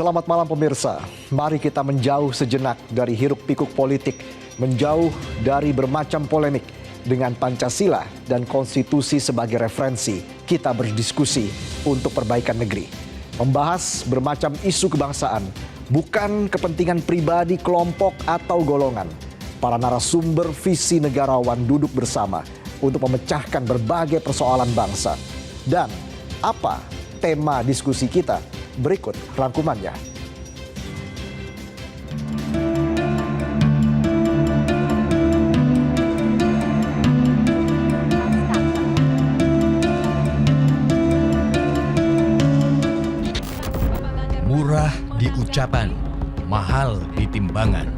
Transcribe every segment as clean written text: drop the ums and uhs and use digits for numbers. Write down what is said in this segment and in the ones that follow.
Selamat malam pemirsa, mari kita menjauh sejenak dari hiruk-pikuk politik, menjauh dari bermacam polemik. Dengan Pancasila dan konstitusi sebagai referensi, kita berdiskusi untuk perbaikan negeri. Membahas bermacam isu kebangsaan, bukan kepentingan pribadi, kelompok, atau golongan. Para narasumber visi negarawan duduk bersama untuk memecahkan berbagai persoalan bangsa. Dan apa tema diskusi kita? Berikut rangkumannya. Murah di ucapan, mahal di timbangan.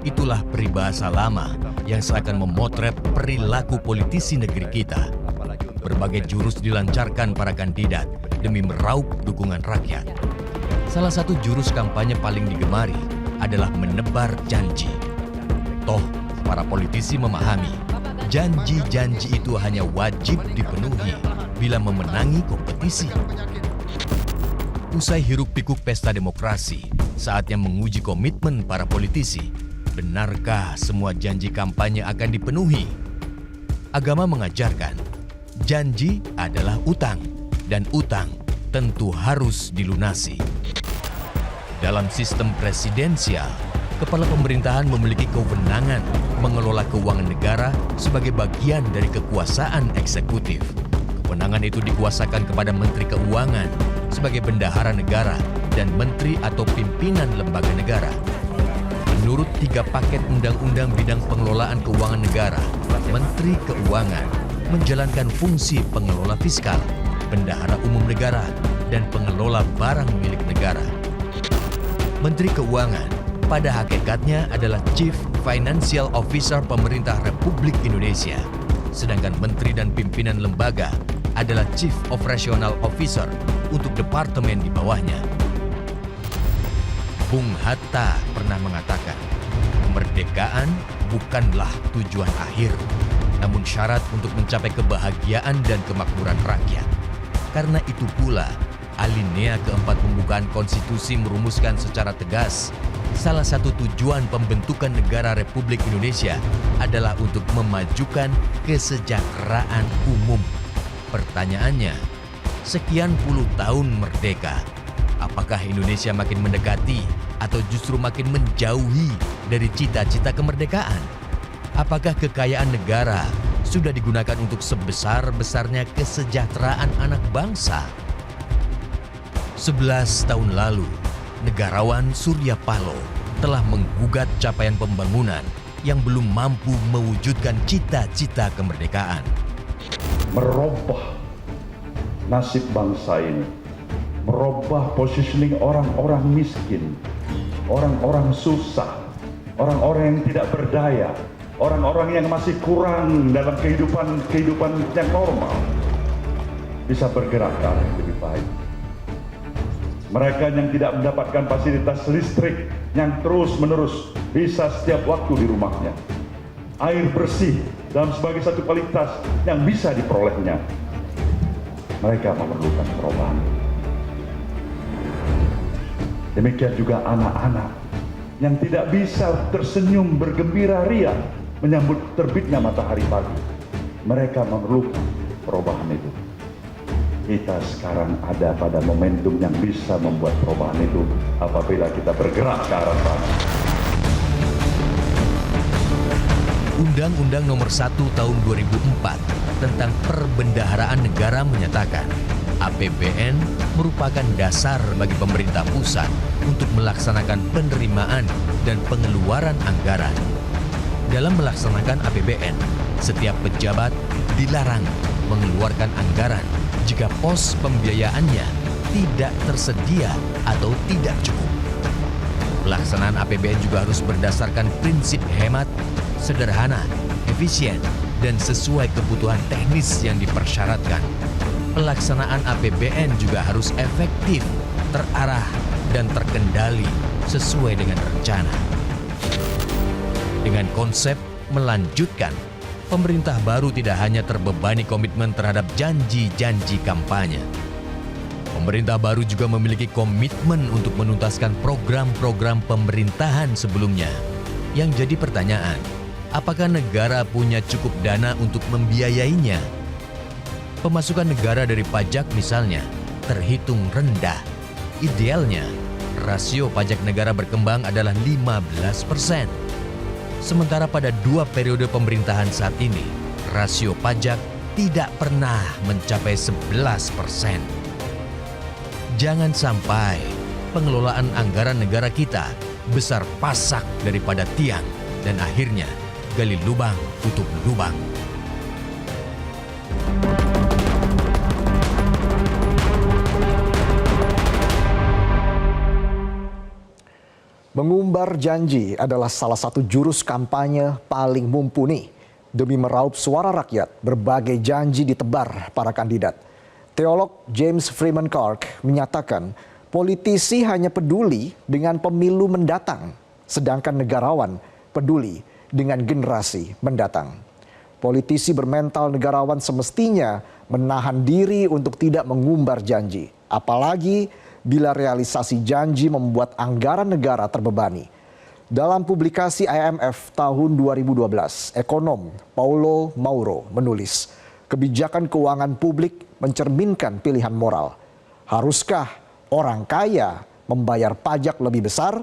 Itulah peribahasa lama yang seakan memotret perilaku politisi negeri kita. Berbagai jurus dilancarkan para kandidat demi meraup dukungan rakyat. Salah satu jurus kampanye paling digemari adalah menebar janji. Toh, para politisi memahami, janji-janji itu hanya wajib dipenuhi bila memenangi kompetisi. Usai hiruk-pikuk pesta demokrasi, saatnya menguji komitmen para politisi. Benarkah semua janji kampanye akan dipenuhi? Agama mengajarkan, janji adalah utang, dan utang tentu harus dilunasi. Dalam sistem presidensial, kepala pemerintahan memiliki kewenangan mengelola keuangan negara sebagai bagian dari kekuasaan eksekutif. Kewenangan itu dikuasakan kepada Menteri Keuangan sebagai bendahara negara dan menteri atau pimpinan lembaga negara. Menurut 3 paket undang-undang bidang pengelolaan keuangan negara, Menteri Keuangan menjalankan fungsi pengelola fiskal, bendahara umum negara, dan pengelola barang milik negara. Menteri Keuangan pada hakikatnya adalah Chief Financial Officer Pemerintah Republik Indonesia, sedangkan menteri dan pimpinan lembaga adalah Chief Operational Officer untuk departemen di bawahnya. Bung Hatta pernah mengatakan, kemerdekaan bukanlah tujuan akhir, namun syarat untuk mencapai kebahagiaan dan kemakmuran rakyat. Karena itu pula, alinea keempat pembukaan konstitusi merumuskan secara tegas, salah satu tujuan pembentukan negara Republik Indonesia adalah untuk memajukan kesejahteraan umum. Pertanyaannya, sekian puluh tahun merdeka, apakah Indonesia makin mendekati atau justru makin menjauhi dari cita-cita kemerdekaan? Apakah kekayaan negara sudah digunakan untuk sebesar-besarnya kesejahteraan anak bangsa? 11 tahun lalu, negarawan Surya Paloh telah menggugat capaian pembangunan yang belum mampu mewujudkan cita-cita kemerdekaan. Merubah nasib bangsa ini, merubah positioning orang-orang miskin, orang-orang susah, orang-orang yang tidak berdaya, orang-orang yang masih kurang dalam kehidupan yang normal, bisa bergerak ke arah yang lebih baik. Mereka yang tidak mendapatkan fasilitas listrik yang terus-menerus bisa setiap waktu di rumahnya. Air bersih dalam sebagai satu kualitas yang bisa diperolehnya. Mereka memerlukan perubahan. Demikian juga anak-anak yang tidak bisa tersenyum bergembira ria menyambut terbitnya matahari pagi. Mereka memerlukan perubahan itu. Kita sekarang ada pada momentum yang bisa membuat perubahan itu apabila kita bergerak ke arah sana. Undang-Undang Nomor 1 Tahun 2004 tentang Perbendaharaan Negara menyatakan APBN merupakan dasar bagi pemerintah pusat untuk melaksanakan penerimaan dan pengeluaran anggaran. Dalam melaksanakan APBN, setiap pejabat dilarang mengeluarkan anggaran jika pos pembiayaannya tidak tersedia atau tidak cukup. Pelaksanaan APBN juga harus berdasarkan prinsip hemat, sederhana, efisien, dan sesuai kebutuhan teknis yang dipersyaratkan. Pelaksanaan APBN juga harus efektif, terarah, dan terkendali sesuai dengan rencana. Dengan konsep melanjutkan, pemerintah baru tidak hanya terbebani komitmen terhadap janji-janji kampanye. Pemerintah baru juga memiliki komitmen untuk menuntaskan program-program pemerintahan sebelumnya. Yang jadi pertanyaan, apakah negara punya cukup dana untuk membiayainya? Pemasukan negara dari pajak misalnya terhitung rendah. Idealnya, rasio pajak negara berkembang adalah 15%. Sementara pada 2 periode pemerintahan saat ini, rasio pajak tidak pernah mencapai 11%. Jangan sampai pengelolaan anggaran negara kita besar pasak daripada tiang dan akhirnya gali lubang tutup lubang. Mengumbar janji adalah salah satu jurus kampanye paling mumpuni. Demi meraup suara rakyat, berbagai janji ditebar para kandidat. Teolog James Freeman Clarke menyatakan politisi hanya peduli dengan pemilu mendatang, sedangkan negarawan peduli dengan generasi mendatang. Politisi bermental negarawan semestinya menahan diri untuk tidak mengumbar janji, apalagi bila realisasi janji membuat anggaran negara terbebani. Dalam publikasi IMF tahun 2012, ekonom Paulo Mauro menulis, kebijakan keuangan publik mencerminkan pilihan moral. Haruskah orang kaya membayar pajak lebih besar?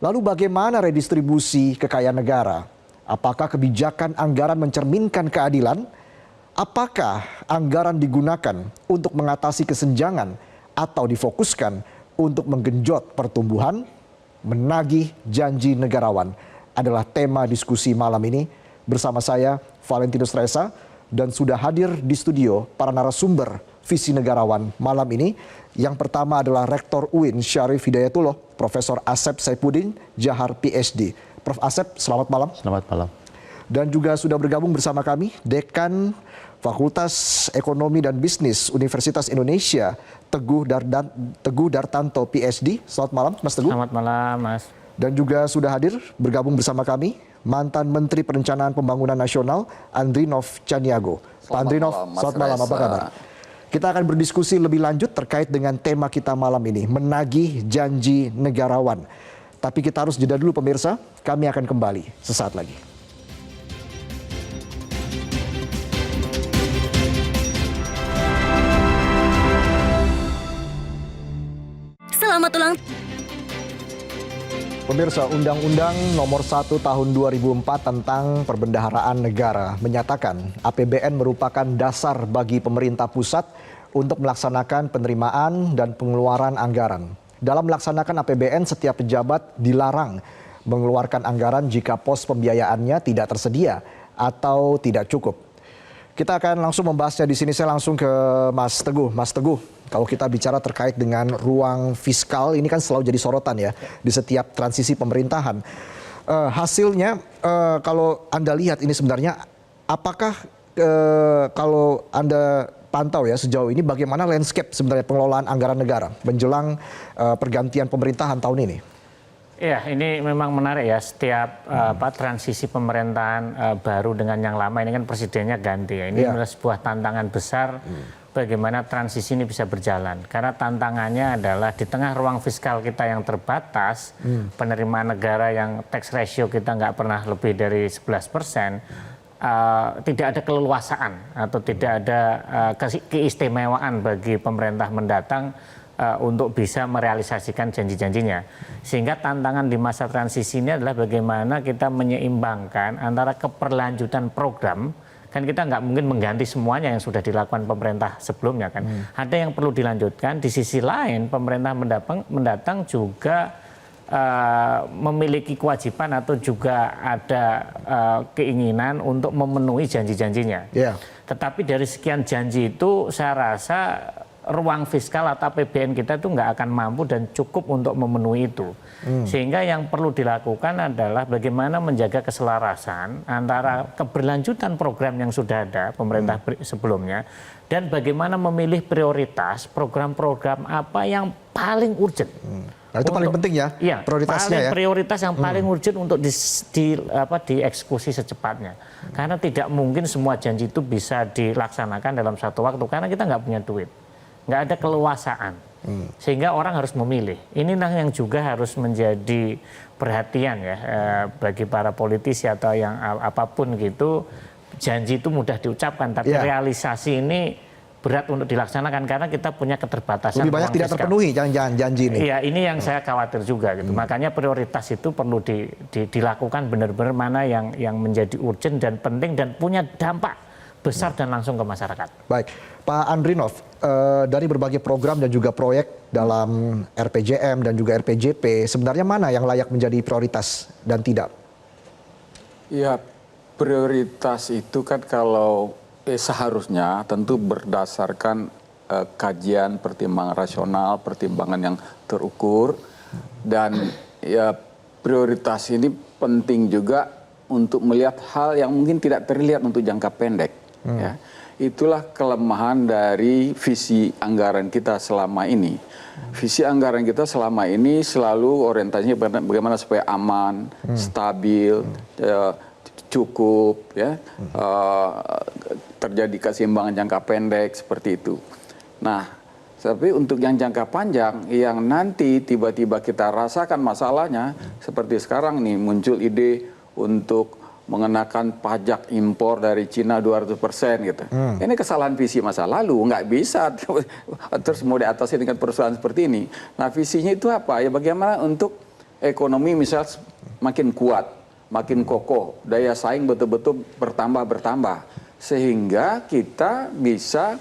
Lalu bagaimana redistribusi kekayaan negara? Apakah kebijakan anggaran mencerminkan keadilan? Apakah anggaran digunakan untuk mengatasi kesenjangan atau difokuskan untuk menggenjot pertumbuhan? Menagih janji negarawan adalah tema diskusi malam ini bersama saya Valentinus Reza, dan sudah hadir di studio para narasumber visi negarawan malam ini. Yang pertama adalah Rektor UIN Syarif Hidayatullah, Profesor Asep Saifuddin Jahar PhD. Prof. Asep, selamat malam. Selamat malam. Dan juga sudah bergabung bersama kami Dekan Fakultas Ekonomi dan Bisnis Universitas Indonesia, Teguh Dartanto PhD. Selamat malam Mas Teguh. Selamat malam Mas. Dan juga sudah hadir bergabung bersama kami mantan Menteri Perencanaan Pembangunan Nasional Andrinov Caniago. Pak Andrinov, selamat malam, apa kabar? Kita akan berdiskusi lebih lanjut terkait dengan tema kita malam ini, menagih janji negarawan. Tapi kita harus jeda dulu pemirsa, kami akan kembali sesaat lagi. Selamat ulang. Pemirsa, Undang-Undang Nomor 1 Tahun 2004 tentang Perbendaharaan Negara menyatakan APBN merupakan dasar bagi pemerintah pusat untuk melaksanakan penerimaan dan pengeluaran anggaran. Dalam melaksanakan APBN, setiap pejabat dilarang mengeluarkan anggaran jika pos pembiayaannya tidak tersedia atau tidak cukup. Kita akan langsung membahasnya di sini. Saya langsung ke Mas Teguh. Mas Teguh, kalau kita bicara terkait dengan ruang fiskal, ini kan selalu jadi sorotan ya di setiap transisi pemerintahan. Hasilnya, kalau Anda lihat ini sebenarnya, apakah kalau Anda pantau ya sejauh ini, bagaimana landscape sebenarnya pengelolaan anggaran negara menjelang pergantian pemerintahan tahun ini? Iya, ini memang menarik ya, setiap transisi pemerintahan baru dengan yang lama ini kan presidennya ganti ya. Ini adalah sebuah tantangan besar bagaimana transisi ini bisa berjalan. Karena tantangannya adalah di tengah ruang fiskal kita yang terbatas, penerimaan negara yang tax ratio kita nggak pernah lebih dari 11%, tidak ada keleluasaan atau tidak ada keistimewaan bagi pemerintah mendatang untuk bisa merealisasikan janji-janjinya. Sehingga tantangan di masa transisi ini adalah bagaimana kita menyeimbangkan antara keberlanjutan program, kan kita nggak mungkin mengganti semuanya yang sudah dilakukan pemerintah sebelumnya kan. Ada yang perlu dilanjutkan, di sisi lain pemerintah mendatang juga memiliki kewajiban atau juga ada keinginan untuk memenuhi janji-janjinya. Tetapi dari sekian janji itu saya rasa ruang fiskal atau APBN kita itu nggak akan mampu dan cukup untuk memenuhi itu. Sehingga yang perlu dilakukan adalah bagaimana menjaga keselarasan antara keberlanjutan program yang sudah ada pemerintah sebelumnya dan bagaimana memilih prioritas program-program apa yang paling urgent. Nah, itu paling penting ya, prioritasnya ya. Prioritas yang paling urgent untuk dieksekusi secepatnya. Karena tidak mungkin semua janji itu bisa dilaksanakan dalam satu waktu karena kita nggak punya duit. nggak ada keluasaan. Sehingga orang harus memilih. Inilah yang juga harus menjadi perhatian ya bagi para politisi atau yang apapun gitu. Janji itu mudah diucapkan, tapi realisasi ini berat untuk dilaksanakan karena kita punya keterbatasan. Lebih banyak tidak terpenuhi jangan-jangan janji ini. Iya, ini yang saya khawatir juga gitu. Makanya prioritas itu perlu dilakukan benar-benar mana yang menjadi urgent dan penting dan punya dampak besar dan langsung ke masyarakat. Baik, Pak Andrinov, dari berbagai program dan juga proyek dalam RPJM dan juga RPJP, sebenarnya mana yang layak menjadi prioritas dan tidak? Ya, prioritas itu kan kalau seharusnya tentu berdasarkan kajian, pertimbangan rasional, pertimbangan yang terukur, dan ya prioritas ini penting juga untuk melihat hal yang mungkin tidak terlihat untuk jangka pendek. Ya. Itulah kelemahan dari visi anggaran kita selama ini. Visi anggaran kita selama ini selalu orientasinya bagaimana supaya aman, stabil, cukup, ya, terjadi keseimbangan jangka pendek seperti itu. Nah, tapi untuk yang jangka panjang, yang nanti tiba-tiba kita rasakan masalahnya, seperti sekarang nih muncul ide untuk mengenakan pajak impor dari Cina 200% gitu. Ini kesalahan visi masa lalu, nggak bisa terus mau diatasi dengan persoalan seperti ini. Nah, visinya itu apa? Ya bagaimana untuk ekonomi misal makin kuat, makin kokoh, daya saing betul-betul bertambah sehingga kita bisa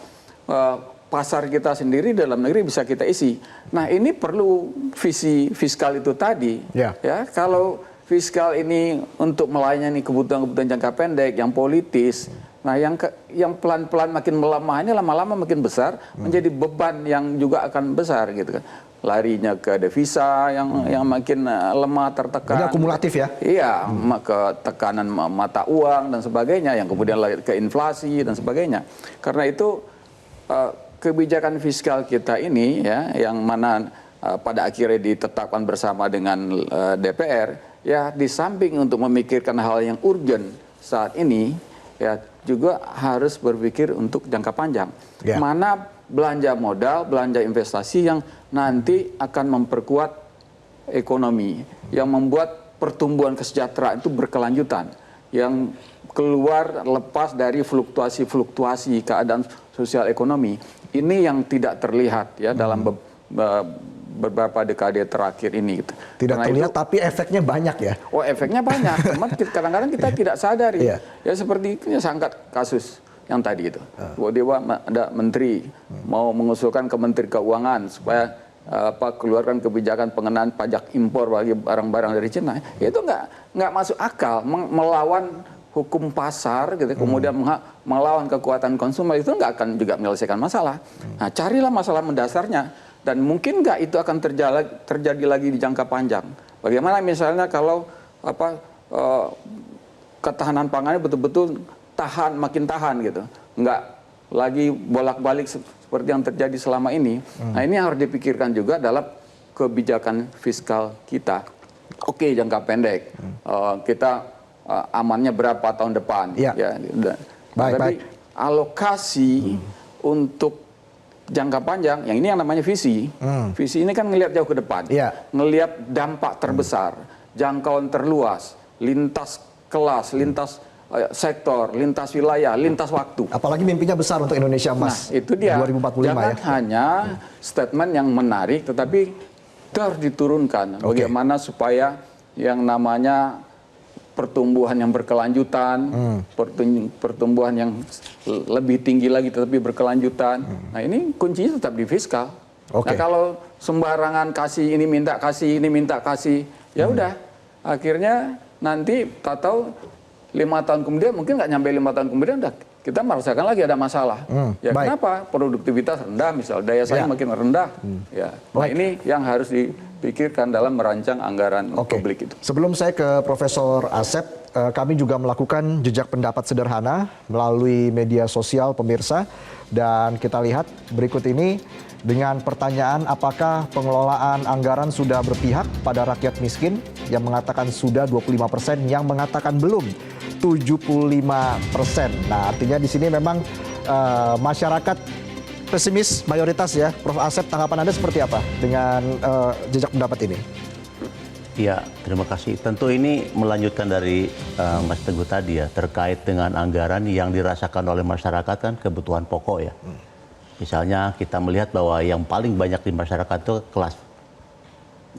pasar kita sendiri dalam negeri bisa kita isi. Nah, ini perlu visi fiskal itu tadi. Ya, kalau fiskal ini untuk melayani kebutuhan-kebutuhan jangka pendek yang politis, nah yang pelan-pelan makin melemah ini lama-lama makin besar, menjadi beban yang juga akan besar gitu kan. Larinya ke devisa yang makin lemah, tertekan. Jadi akumulatif ya? Iya, ke tekanan mata uang dan sebagainya, yang kemudian ke inflasi dan sebagainya. Karena itu kebijakan fiskal kita ini ya, yang mana pada akhirnya ditetapkan bersama dengan DPR, ya di samping untuk memikirkan hal yang urgent saat ini, ya juga harus berpikir untuk jangka panjang. Mana belanja modal, belanja investasi yang nanti akan memperkuat ekonomi, yang membuat pertumbuhan kesejahteraan itu berkelanjutan, yang keluar lepas dari fluktuasi-fluktuasi keadaan sosial ekonomi. Ini yang tidak terlihat ya dalam beberapa dekade terakhir ini. Gitu. Tidak terlihat, tapi efeknya banyak ya? Oh, efeknya banyak. Cuma kadang-kadang kita tidak sadari. Ya seperti itu, sangkat kasus yang tadi itu. Tiba-tiba ada menteri mau mengusulkan ke Menteri Keuangan supaya keluarkan kebijakan pengenaan pajak impor bagi barang-barang dari Cina. Itu nggak masuk akal, melawan hukum pasar, gitu. Kemudian melawan kekuatan konsumen, itu nggak akan juga menyelesaikan masalah. Nah, carilah masalah mendasarnya. Dan mungkin nggak itu akan terjadi lagi di jangka panjang. Bagaimana misalnya kalau ketahanan pangannya betul-betul makin tahan gitu, nggak lagi bolak-balik seperti yang terjadi selama ini. Nah, ini harus dipikirkan juga dalam kebijakan fiskal kita. Oke, jangka pendek kita amannya berapa tahun depan? Ya, tapi alokasi untuk jangka panjang, yang ini yang namanya visi. Visi ini kan ngelihat jauh ke depan, ngelihat dampak terbesar, jangkauan terluas, lintas kelas, lintas sektor, lintas wilayah, lintas waktu. Apalagi mimpinya besar untuk Indonesia Emas. Nah, itu dia. 2045 Jangan hanya statement yang menarik, tetapi harus diturunkan. Bagaimana supaya yang namanya pertumbuhan yang berkelanjutan, pertumbuhan yang lebih tinggi lagi tetapi berkelanjutan. Nah, ini kuncinya tetap di fiskal. Nah, kalau sembarangan kasih ini minta kasih, ya udah, akhirnya nanti tahu 5 tahun kemudian, mungkin nggak nyampe 5 tahun kemudian udah kita merasakan lagi ada masalah. Ya kenapa? Produktivitas rendah, misal daya saing makin rendah. Nah, ini yang harus dipikirkan dalam merancang anggaran publik itu. Sebelum saya ke Profesor Asep, kami juga melakukan jejak pendapat sederhana melalui media sosial pemirsa, dan kita lihat berikut ini dengan pertanyaan, apakah pengelolaan anggaran sudah berpihak pada rakyat miskin? Yang mengatakan sudah 25%, yang mengatakan belum 75%. Nah, artinya di sini memang masyarakat pesimis mayoritas ya. Prof. Asep, tanggapan Anda seperti apa dengan jejak pendapat ini? Ya, terima kasih. Tentu ini melanjutkan dari Mas Teguh tadi ya, terkait dengan anggaran yang dirasakan oleh masyarakat kan kebutuhan pokok ya. Misalnya kita melihat bahwa yang paling banyak di masyarakat itu kelas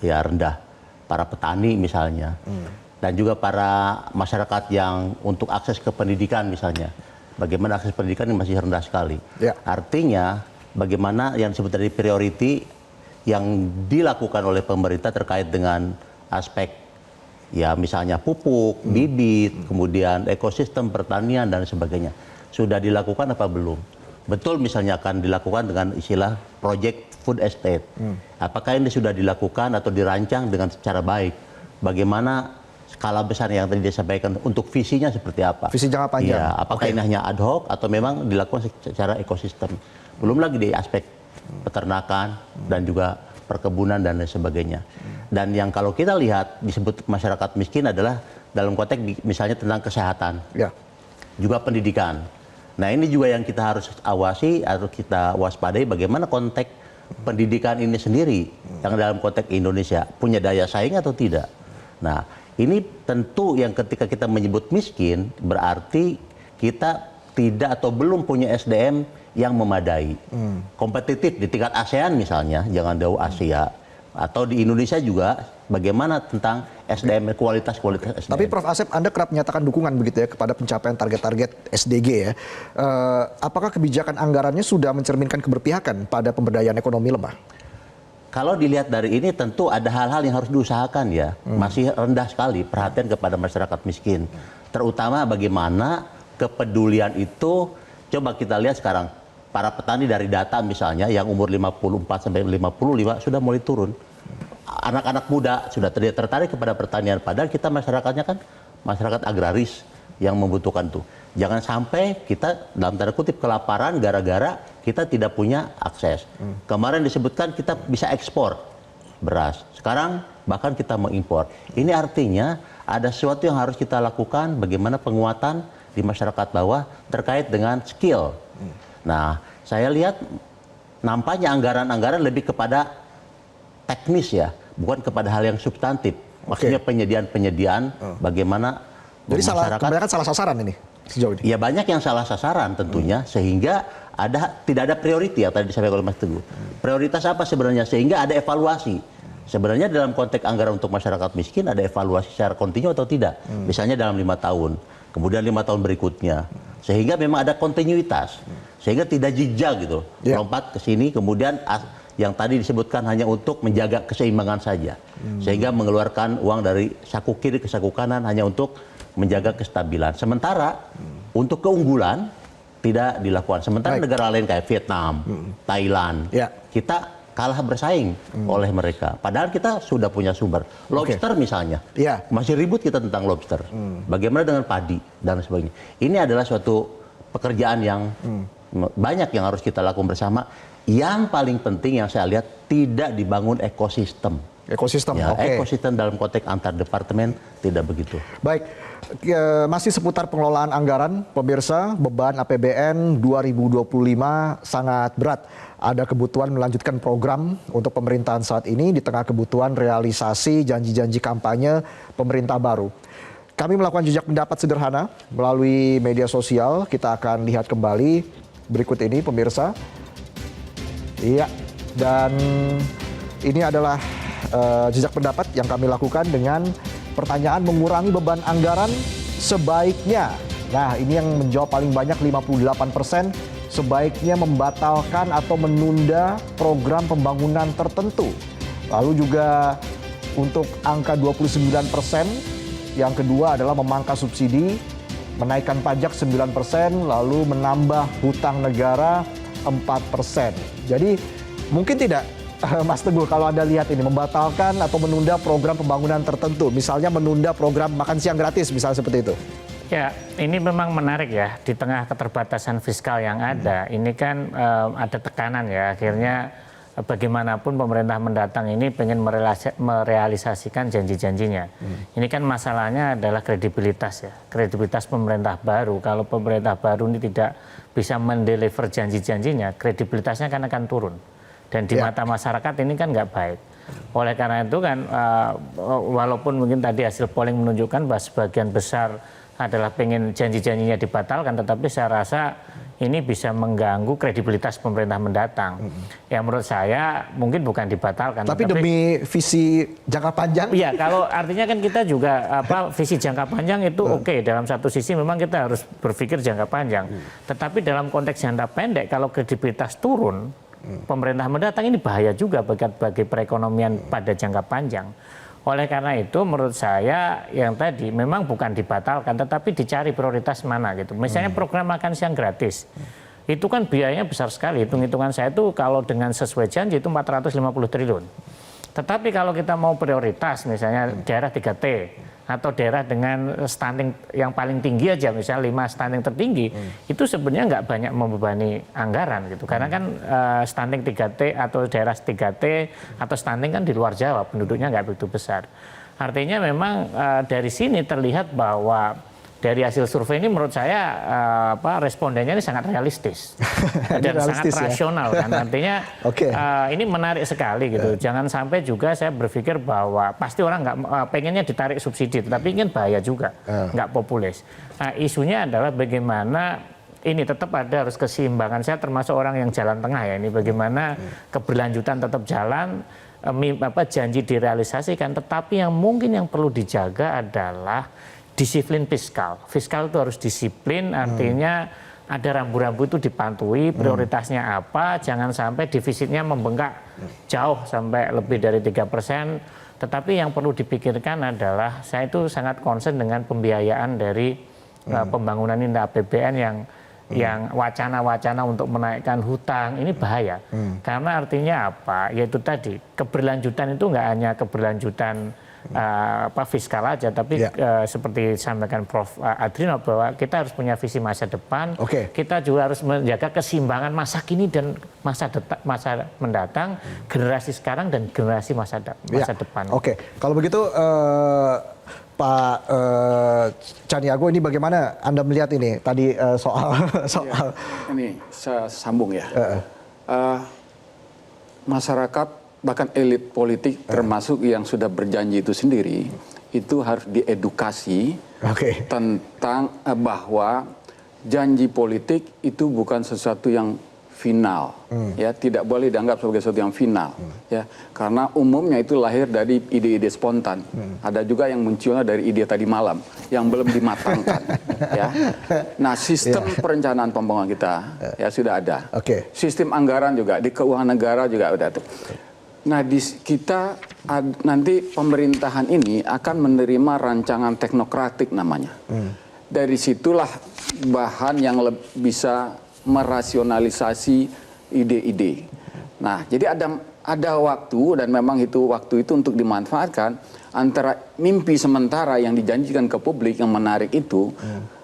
ya rendah, para petani misalnya, dan juga para masyarakat yang untuk akses ke pendidikan misalnya. Bagaimana akses pendidikan ini masih rendah sekali. Ya. Artinya bagaimana yang disebut tadi priority yang dilakukan oleh pemerintah terkait dengan aspek ya misalnya pupuk, bibit, kemudian ekosistem pertanian dan sebagainya. Sudah dilakukan apa belum? Betul misalnya akan dilakukan dengan istilah project food estate. Apakah ini sudah dilakukan atau dirancang dengan secara baik? Bagaimana skala besar yang tadi disampaikan untuk visinya seperti apa? Visi jangka panjang. Ya, apakah ini hanya ad hoc atau memang dilakukan secara ekosistem? Belum lagi di aspek peternakan dan juga perkebunan dan lain sebagainya. Dan yang kalau kita lihat disebut masyarakat miskin adalah dalam konteks misalnya tentang kesehatan, Ya. juga pendidikan. Nah ini juga yang kita harus awasi, harus kita waspadai bagaimana konteks pendidikan ini sendiri yang dalam konteks Indonesia punya daya saing atau tidak. Nah ini tentu yang ketika kita menyebut miskin berarti kita tidak atau belum punya SDM yang memadai, kompetitif di tingkat ASEAN misalnya, jangan jauh Asia, atau di Indonesia juga bagaimana tentang SDM, kualitas SDM. Tapi Prof. Asep, Anda kerap menyatakan dukungan begitu ya kepada pencapaian target-target SDG ya. Apakah kebijakan anggarannya sudah mencerminkan keberpihakan pada pemberdayaan ekonomi lemah? Kalau dilihat dari ini tentu ada hal-hal yang harus diusahakan ya. Masih rendah sekali perhatian kepada masyarakat miskin. Terutama bagaimana kepedulian itu, coba kita lihat sekarang. Para petani dari data misalnya yang umur 54 sampai 55 sudah mulai turun. Anak-anak muda sudah tertarik kepada pertanian. Padahal kita masyarakatnya kan masyarakat agraris yang membutuhkan tuh. Jangan sampai kita dalam tanda kutip kelaparan gara-gara kita tidak punya akses. Kemarin disebutkan kita bisa ekspor beras. Sekarang bahkan kita mengimpor. Ini artinya ada sesuatu yang harus kita lakukan bagaimana penguatan di masyarakat bawah terkait dengan skill. Nah, saya lihat nampaknya anggaran-anggaran lebih kepada teknis ya, bukan kepada hal yang substantif. Maksudnya penyediaan-penyediaan bagaimana Jadi masyarakat. kebanyakan salah sasaran ini sejauh ini. Ya banyak yang salah sasaran tentunya, sehingga tidak ada priority yang tadi disampaikan oleh Mas Teguh. Prioritas apa sebenarnya? Sehingga ada evaluasi. Sebenarnya dalam konteks anggaran untuk masyarakat miskin ada evaluasi secara kontinu atau tidak. Misalnya dalam 5 tahun, kemudian 5 tahun berikutnya. Sehingga memang ada kontinuitas, sehingga tidak jejak gitu, lompat ke sini, kemudian yang tadi disebutkan hanya untuk menjaga keseimbangan saja, sehingga mengeluarkan uang dari saku kiri ke saku kanan hanya untuk menjaga kestabilan. Sementara untuk keunggulan tidak dilakukan. Sementara negara lain kayak Vietnam, Thailand, kita kalah bersaing oleh mereka. Padahal kita sudah punya sumber. Lobster misalnya, masih ribut kita tentang lobster. Bagaimana dengan padi dan sebagainya. Ini adalah suatu pekerjaan yang banyak yang harus kita lakukan bersama. Yang paling penting yang saya lihat tidak dibangun ekosistem. Ekosistem, ya, ekosistem dalam konteks antar departemen tidak begitu. Baik, masih seputar pengelolaan anggaran, pemirsa, beban APBN 2025 sangat berat. Ada kebutuhan melanjutkan program untuk pemerintahan saat ini di tengah kebutuhan realisasi janji-janji kampanye pemerintah baru. Kami melakukan jejak pendapat sederhana melalui media sosial. Kita akan lihat kembali berikut ini, pemirsa. Iya, dan ini adalah jejak pendapat yang kami lakukan dengan pertanyaan mengurangi beban anggaran sebaiknya. Nah, ini yang menjawab paling banyak 58%. Sebaiknya membatalkan atau menunda program pembangunan tertentu. Lalu juga untuk angka 29%, yang kedua adalah memangkas subsidi, menaikkan pajak 9%, lalu menambah hutang negara 4%. Jadi mungkin tidak, Mas Teguh, kalau Anda lihat ini, membatalkan atau menunda program pembangunan tertentu, misalnya menunda program makan siang gratis, misalnya seperti itu. Ya, ini memang menarik ya, di tengah keterbatasan fiskal yang ada, ini kan ada tekanan ya, akhirnya bagaimanapun pemerintah mendatang ini pengen merealisasikan janji-janjinya. Ini kan masalahnya adalah kredibilitas ya, kredibilitas pemerintah baru. Kalau pemerintah baru ini tidak bisa mendeliver janji-janjinya, kredibilitasnya kan akan turun. Dan di mata masyarakat ini kan nggak baik. Oleh karena itu kan, walaupun mungkin tadi hasil polling menunjukkan bahwa sebagian besar adalah pengen janji-janjinya dibatalkan, tetapi saya rasa ini bisa mengganggu kredibilitas pemerintah mendatang. Yang menurut saya mungkin bukan dibatalkan. Tapi demi visi jangka panjang? Iya, kalau artinya kan kita juga visi jangka panjang itu oke. Dalam satu sisi memang kita harus berpikir jangka panjang. Tetapi dalam konteks jangka pendek, kalau kredibilitas turun, pemerintah mendatang ini bahaya juga bagi perekonomian pada jangka panjang. Oleh karena itu menurut saya yang tadi memang bukan dibatalkan tetapi dicari prioritas mana gitu. Misalnya program makan siang gratis. Itu kan biayanya besar sekali. Hitung-hitungan saya itu kalau dengan sesuai janji itu 450 triliun. Tetapi kalau kita mau prioritas misalnya daerah 3T atau daerah dengan stunting yang paling tinggi aja misalnya 5 stunting tertinggi itu sebenarnya nggak banyak membebani anggaran gitu karena kan stunting 3T atau daerah 3T atau stunting kan di luar Jawa penduduknya nggak begitu besar. Artinya memang dari sini terlihat bahwa dari hasil survei ini menurut saya respondennya ini sangat realistis dan sangat rasional kan artinya ini menarik sekali gitu. Jangan sampai juga saya berpikir bahwa pasti orang nggak pengennya ditarik subsidi, tapi kan bahaya juga nggak populis. Nah isunya adalah bagaimana ini tetap ada harus keseimbangan. Saya termasuk orang yang jalan tengah ya ini bagaimana keberlanjutan tetap jalan. Janji direalisasikan, tetapi yang mungkin yang perlu dijaga adalah disiplin fiskal. Fiskal itu harus disiplin, artinya ada rambu-rambu itu dipantui, prioritasnya apa, jangan sampai defisitnya membengkak jauh sampai lebih dari 3%. Tetapi yang perlu dipikirkan adalah, saya itu sangat concern dengan pembiayaan dari pembangunan ini APBN yang wacana-wacana untuk menaikkan hutang, ini bahaya. Karena artinya apa? Yaitu tadi, keberlanjutan itu nggak hanya keberlanjutan fiskal aja, tapi seperti disampaikan Prof. Adrino bahwa kita harus punya visi masa depan, kita juga harus menjaga keseimbangan masa kini dan masa mendatang, generasi sekarang dan generasi masa depan. Kalau begitu Pak Caniago ini bagaimana Anda melihat ini tadi soal ini saya sambung ya. Masyarakat bahkan elit politik termasuk yang sudah berjanji itu sendiri itu harus diedukasi tentang bahwa janji politik itu bukan sesuatu yang final ya, tidak boleh dianggap sebagai sesuatu yang final ya, karena umumnya itu lahir dari ide-ide spontan. Ada juga yang munculnya dari ide tadi malam yang belum dimatangkan ya. Nah, sistem perencanaan pembangunan kita ya sudah ada. Sistem anggaran juga di keuangan negara juga udah ada. Nah, kita nanti pemerintahan ini akan menerima rancangan teknokratik namanya. Dari situlah bahan yang bisa merasionalisasi ide-ide. Nah, jadi ada waktu dan memang waktu itu untuk dimanfaatkan antara mimpi sementara yang dijanjikan ke publik yang menarik itu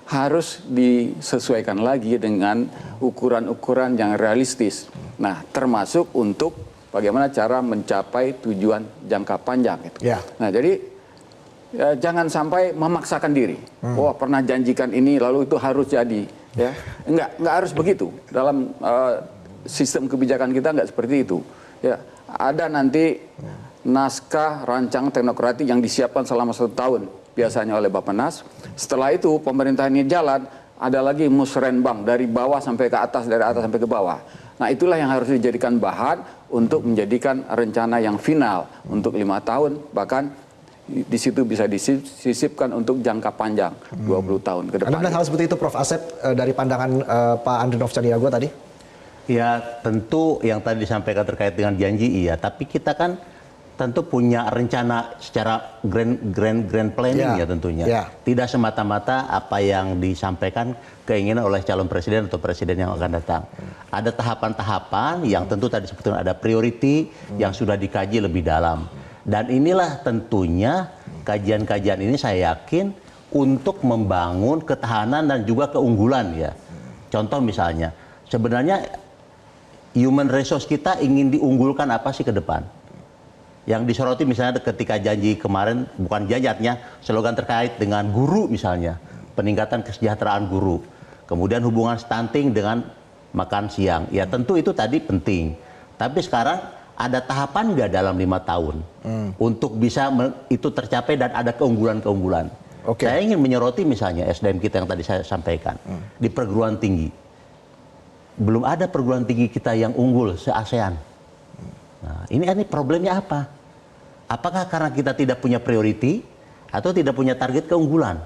harus disesuaikan lagi dengan ukuran-ukuran yang realistis. Nah, termasuk untuk bagaimana cara mencapai tujuan jangka panjang gitu. Nah, jadi jangan sampai memaksakan diri. Wah, pernah janjikan ini lalu itu harus jadi, ya. Enggak harus begitu. Dalam sistem kebijakan kita enggak seperti itu. Ya, ada nanti naskah rancangan teknokratik yang disiapkan selama 1 tahun biasanya oleh Bappenas. Setelah itu pemerintahan ini jalan, ada lagi musrenbang dari bawah sampai ke atas, dari atas sampai ke bawah. Nah, itulah yang harus dijadikan bahan untuk menjadikan rencana yang final untuk 5 tahun, bahkan di situ bisa disisipkan untuk jangka panjang 20 tahun ke depan. Anda melihat hal seperti itu, Prof. Asep, dari pandangan Pak Andrinov Caniago tadi? Ya, tentu yang tadi disampaikan terkait dengan janji iya, tapi kita kan tentu punya rencana secara grand planning ya tentunya. Tidak semata-mata apa yang disampaikan keinginan oleh calon presiden atau presiden yang akan datang. Ada tahapan-tahapan yang tentu tadi sebetulnya ada priority yang sudah dikaji lebih dalam. Dan inilah tentunya kajian-kajian ini saya yakin untuk membangun ketahanan dan juga keunggulan ya. Contoh misalnya, sebenarnya human resource kita ingin diunggulkan apa sih ke depan? Yang disoroti misalnya ketika janji kemarin, bukan janji artinya slogan terkait dengan guru misalnya, peningkatan kesejahteraan guru. Kemudian hubungan stunting dengan makan siang. Ya tentu itu tadi penting. Tapi sekarang ada tahapan nggak dalam 5 tahun untuk bisa itu tercapai dan ada keunggulan-keunggulan. Saya ingin menyoroti misalnya SDM kita yang tadi saya sampaikan di perguruan tinggi. Belum ada perguruan tinggi kita yang unggul se-ASEAN. Nah, ini problemnya apa? Apakah karena kita tidak punya priority atau tidak punya target keunggulan?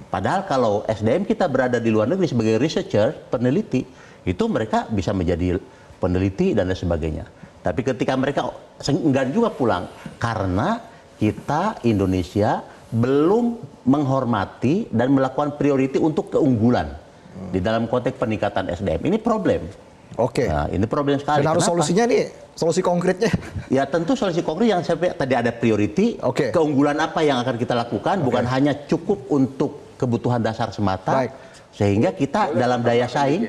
Padahal kalau SDM kita berada di luar negeri sebagai researcher, peneliti, itu mereka bisa menjadi peneliti dan lain sebagainya. Tapi ketika mereka enggan juga pulang, karena kita Indonesia belum menghormati dan melakukan priority untuk keunggulan di dalam konteks peningkatan SDM. Ini problem. Nah, ini problem sekali. Dan harus solusinya nih, solusi konkretnya. Ya tentu solusi konkret yang saya tadi ada priority, keunggulan apa yang akan kita lakukan, bukan hanya cukup untuk kebutuhan dasar semata, sehingga kita dalam daya saing.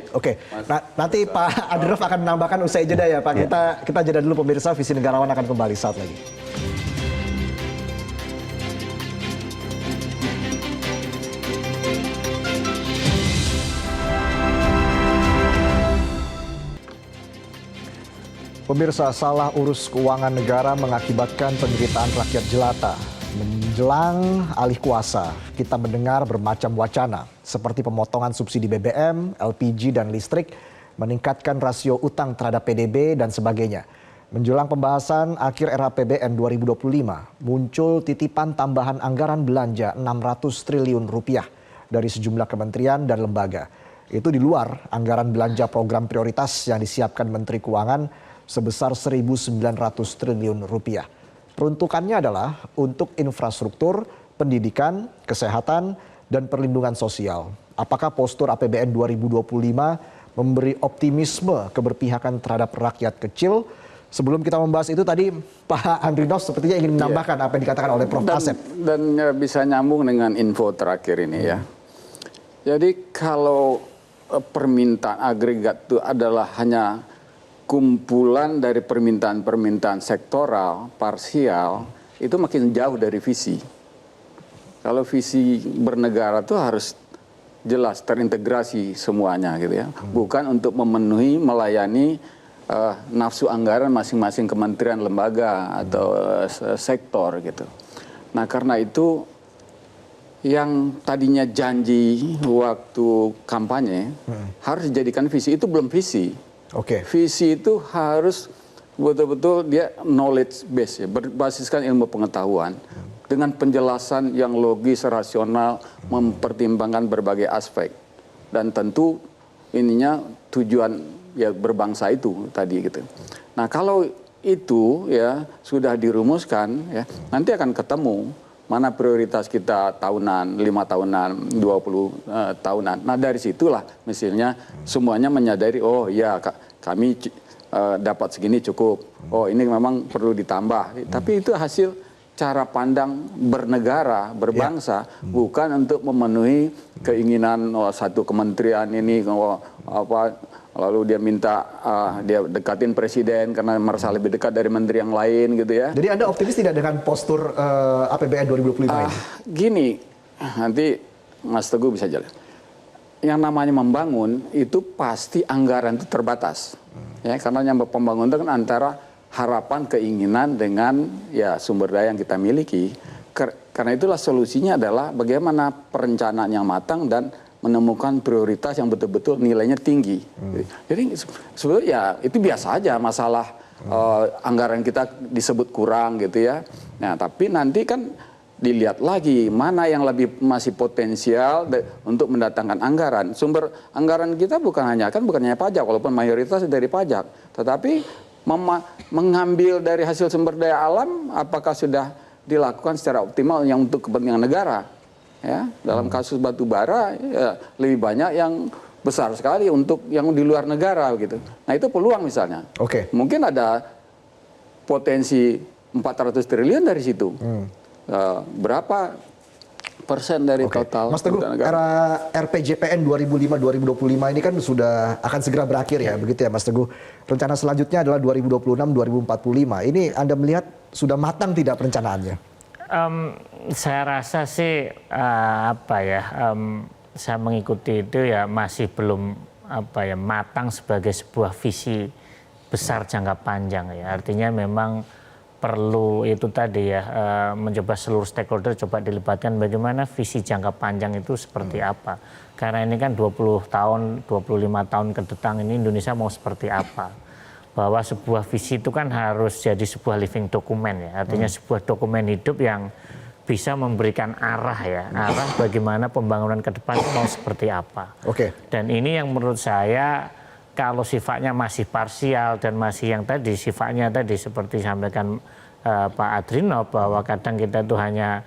Nanti Pak Adrof akan menambahkan usai jeda ya Pak. Kita jeda dulu pemirsa, Visi Negarawan akan kembali saat lagi. Pemirsa, salah urus keuangan negara mengakibatkan penderitaan rakyat jelata. Menjelang alih kuasa, kita mendengar bermacam wacana seperti pemotongan subsidi BBM, LPG dan listrik, meningkatkan rasio utang terhadap PDB dan sebagainya. Menjelang pembahasan akhir RAPBN 2025, muncul titipan tambahan anggaran belanja 600 triliun rupiah dari sejumlah kementerian dan lembaga. Itu di luar anggaran belanja program prioritas yang disiapkan Menteri Keuangan sebesar 1.900 triliun rupiah. Peruntukannya adalah untuk infrastruktur, pendidikan, kesehatan, dan perlindungan sosial. Apakah postur APBN 2025 memberi optimisme keberpihakan terhadap rakyat kecil? Sebelum kita membahas itu tadi Pak Andrinov sepertinya ingin menambahkan apa yang dikatakan oleh Prof. Asep. Dan bisa nyambung dengan info terakhir ini ya. Jadi kalau permintaan agregat itu adalah hanya kumpulan dari permintaan-permintaan sektoral, parsial, itu makin jauh dari visi. Kalau visi bernegara itu harus jelas terintegrasi semuanya gitu ya. Bukan untuk memenuhi, melayani nafsu anggaran masing-masing kementerian, lembaga atau sektor gitu. Nah karena itu yang tadinya janji waktu kampanye harus dijadikan visi, itu belum visi. Visi itu harus betul-betul dia knowledge base ya, berbasiskan ilmu pengetahuan dengan penjelasan yang logis, rasional, mempertimbangkan berbagai aspek dan tentu ininya tujuan ya berbangsa itu tadi gitu. Nah kalau itu ya sudah dirumuskan ya nanti akan ketemu mana prioritas kita tahunan, 5 tahunan, 20 tahunan. Nah dari situlah misalnya semuanya menyadari, oh ya kami dapat segini cukup. Oh ini memang perlu ditambah. Tapi itu hasil cara pandang bernegara, berbangsa, bukan untuk memenuhi keinginan satu kementerian ini, lalu dia minta dia dekatin presiden karena merasa lebih dekat dari menteri yang lain gitu ya. Jadi Anda optimis tidak dengan postur APBN 2025 ini? Gini, nanti Mas Teguh bisa jelas. Yang namanya membangun itu pasti anggaran itu terbatas. Ya, karena yang pembangunan itu kan antara harapan, keinginan dengan ya sumber daya yang kita miliki. Karena itulah solusinya adalah bagaimana perencanaan yang matang dan menemukan prioritas yang betul-betul nilainya tinggi. Jadi sebetulnya ya itu biasa aja masalah anggaran kita disebut kurang gitu ya. Nah tapi nanti kan dilihat lagi mana yang lebih masih potensial untuk mendatangkan anggaran. Sumber anggaran kita bukan hanya pajak, walaupun mayoritas dari pajak, tetapi mengambil dari hasil sumber daya alam apakah sudah dilakukan secara optimal yang untuk kepentingan negara. Ya, dalam kasus batu bara ya, lebih banyak yang besar sekali untuk yang di luar negara gitu. Nah itu peluang misalnya. Mungkin ada potensi 400 triliun dari situ. Berapa persen dari Oke. total. Mas Teguh, kebutuhan negara. era RPJPN 2005-2025 ini kan sudah akan segera berakhir ya, begitu ya Mas Teguh. Rencana selanjutnya adalah 2026-2045. Ini Anda melihat sudah matang tidak perencanaannya? Saya rasa sih saya mengikuti itu ya masih belum matang sebagai sebuah visi besar jangka panjang ya. Artinya memang perlu itu tadi ya mencoba seluruh stakeholder coba dilibatkan bagaimana visi jangka panjang itu seperti apa. Karena ini kan 20 tahun, 25 tahun ke depan ini Indonesia mau seperti apa. Bahwa sebuah visi itu kan harus jadi sebuah living document ya. Artinya sebuah dokumen hidup yang bisa memberikan arah ya, arah bagaimana pembangunan ke depan itu mau seperti apa. Oke. Dan ini yang menurut saya kalau sifatnya masih parsial dan masih yang tadi sifatnya tadi seperti disampaikan Pak Adrino bahwa kadang kita tuh hanya